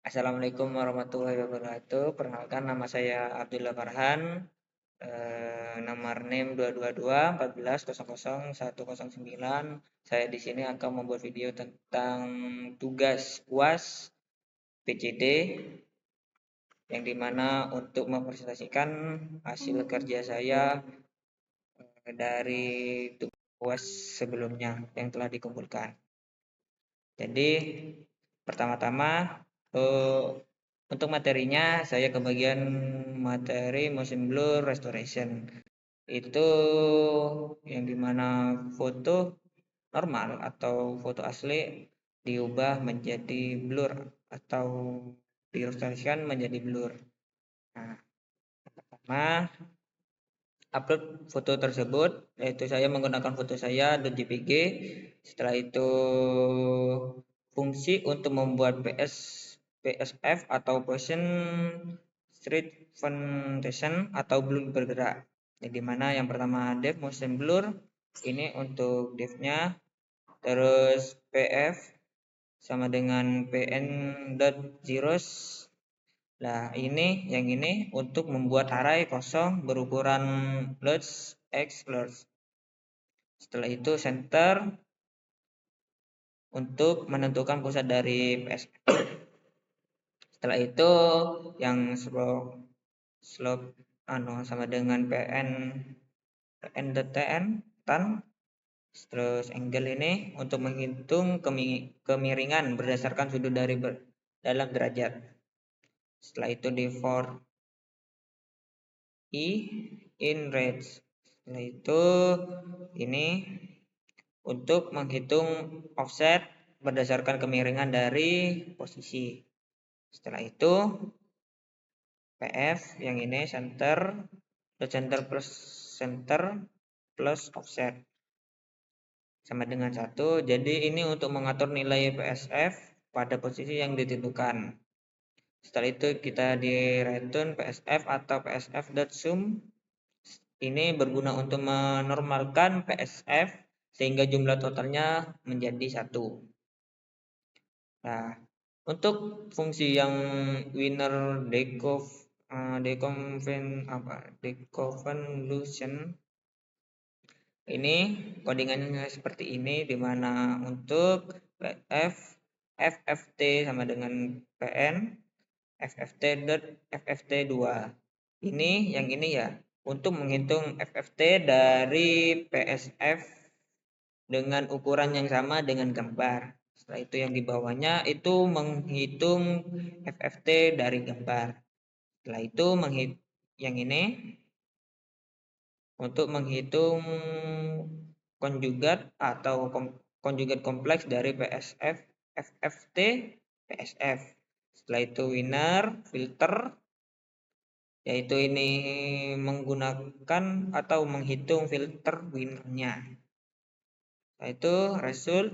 Assalamualaikum warahmatullahi wabarakatuh. Perkenalkan nama saya Abdullah Farhan. Nomor NIM 222 1400 109. Saya di sini akan membuat video tentang tugas UAS PCD yang dimana untuk mempresentasikan hasil kerja saya dari tugas UAS sebelumnya yang telah dikumpulkan. Jadi pertama-tama untuk materinya saya kebagian materi motion blur restoration. Itu yang dimana foto normal atau foto asli diubah menjadi blur atau diilustrasikan menjadi blur. Nah, pertama upload foto tersebut, yaitu saya menggunakan foto saya .jpg. Setelah itu fungsi untuk membuat PSF atau Position Street Foundation atau blur bergerak. Jadi mana yang pertama dev motion blur, ini untuk devnya, terus PF sama dengan pn.zeros. Nah, yang ini untuk membuat array kosong berukuran large x large. Setelah itu center untuk menentukan pusat dari PSF. Setelah itu yang slope sama dengan pn.tn tan. Terus angle ini untuk menghitung kemiringan berdasarkan sudut dari dalam derajat. Setelah itu di for i in range. Setelah itu ini untuk menghitung offset berdasarkan kemiringan dari posisi. Setelah itu PF yang ini center plus offset sama dengan 1. Jadi ini untuk mengatur nilai PSF pada posisi yang ditentukan. Setelah itu kita di return PSF atau PSF.sum. Ini berguna untuk menormalkan PSF sehingga jumlah totalnya menjadi 1. Nah, untuk fungsi yang winner deconvolution ini codingannya seperti ini, di mana untuk FFT sama dengan PN FFT.FFT2. Ini yang ini ya, untuk menghitung FFT dari PSF dengan ukuran yang sama dengan gambar. Setelah itu yang di bawahnya itu menghitung FFT dari gambar. Setelah itu yang ini untuk menghitung konjugat atau konjugat kompleks dari PSF FFT PSF. Setelah itu winner filter, yaitu ini menggunakan atau menghitung filter winnernya. Setelah itu result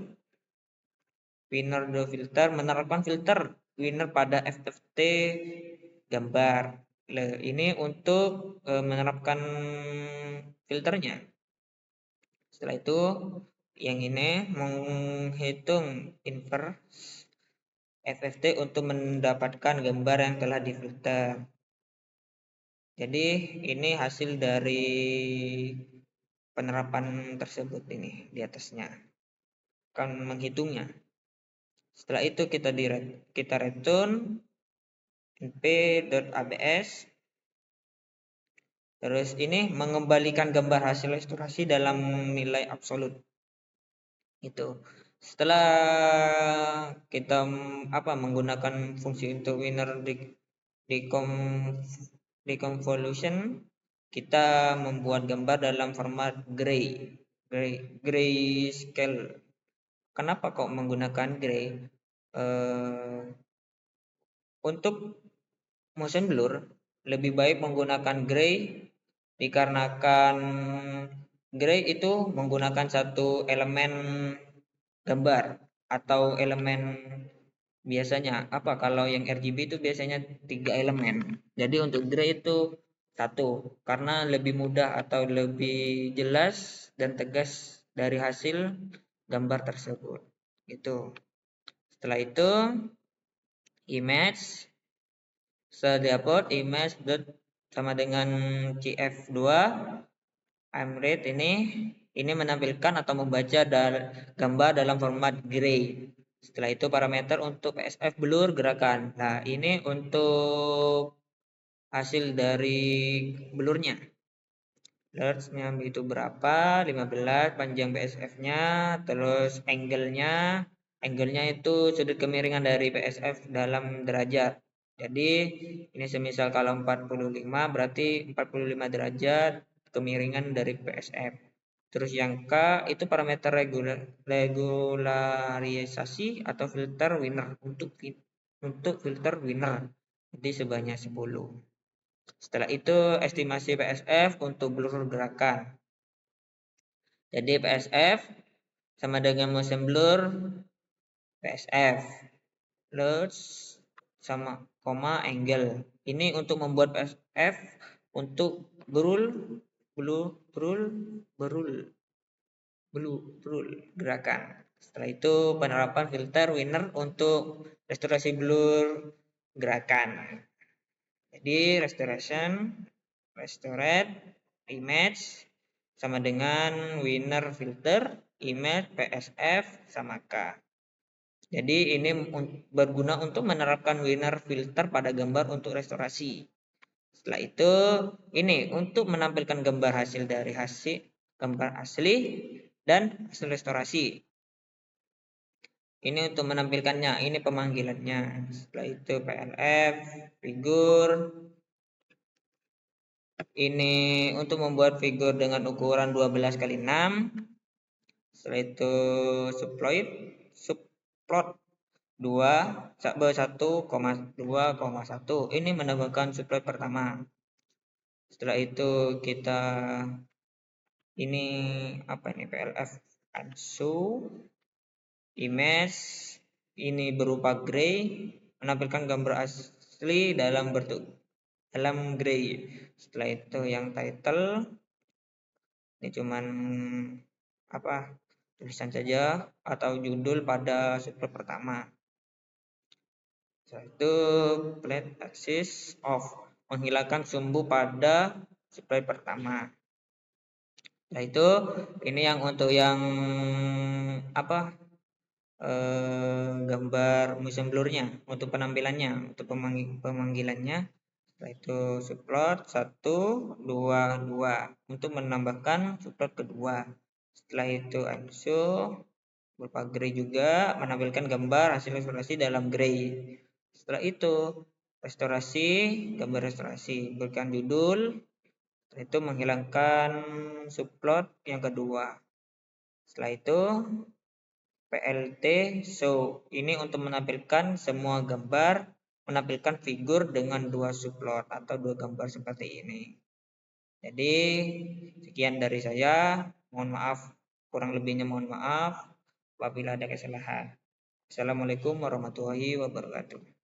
winner do filter, menerapkan filter winner pada FFT gambar. Ini untuk menerapkan filternya. Setelah itu yang ini menghitung inverse FFT untuk mendapatkan gambar yang telah difilter. Jadi ini hasil dari penerapan tersebut ini di atasnya. Akan menghitungnya. Setelah itu kita return np.abs. Terus ini mengembalikan gambar hasil ilustrasi dalam nilai absolut. Itu. Setelah kita menggunakan fungsi untuk winner deconvolution, kita membuat gambar dalam format gray scale. Kenapa kok menggunakan gray? Untuk motion blur lebih baik menggunakan gray dikarenakan gray itu menggunakan satu elemen gambar atau elemen biasanya kalau yang RGB itu biasanya 3 elemen. Jadi untuk gray itu 1 karena lebih mudah atau lebih jelas dan tegas dari hasil gambar tersebut. Itu. Setelah itu image sedapat image dot sama dengan cf2 imread ini menampilkan atau membaca gambar dalam format gray. Setelah itu parameter untuk PSF blur gerakan. Nah, ini untuk hasil dari blurnya. Blurnya itu berapa? 15, panjang PSF-nya, terus angle-nya itu sudut kemiringan dari PSF dalam derajat. Jadi ini semisal kalau 45 berarti 45 derajat kemiringan dari PSF. Terus yang K itu parameter regularisasi atau filter winner untuk filter winner. Jadi sebanyak 10. Setelah itu estimasi PSF untuk blur gerakan. Jadi PSF sama dengan motion blur PSF plus sama koma angle. Ini untuk membuat PSF untuk berul gerakan. Setelah itu penerapan filter winner untuk restorasi blur gerakan. Jadi restorate image sama dengan winner filter image PSF sama K. Jadi ini berguna untuk menerapkan winner filter pada gambar untuk restorasi. Setelah itu ini untuk menampilkan gambar hasil dari gambar asli dan hasil restorasi. Ini untuk menampilkannya, ini pemanggilannya. Setelah itu PLF, figur. Ini untuk membuat figur dengan ukuran 12 kali 6. Setelah itu subplot 1,2,1. Ini menambahkan subplot pertama. Setelah itu kita PLF anshu image ini berupa gray, menampilkan gambar asli dalam gray. Setelah itu yang title ini cuman tulisan saja atau judul pada subplot pertama. Setelah itu plate axis off, menghilangkan sumbu pada subplot pertama. Setelah itu ini yang untuk yang gambar motion blurnya untuk penampilannya, untuk pemanggilannya. Setelah itu subplot 1, 2, 2 untuk menambahkan subplot kedua. Setelah itu anshu berupa gray juga, menampilkan gambar hasil restorasi dalam gray. Setelah itu gambar restorasi, berikan judul. Setelah itu menghilangkan subplot yang kedua. Setelah itu PLT show, ini untuk menampilkan semua gambar, menampilkan figur dengan 2 subplot atau 2 gambar seperti ini. Jadi sekian dari saya, mohon maaf, kurang lebihnya mohon maaf apabila ada kesalahan. Assalamualaikum warahmatullahi wabarakatuh.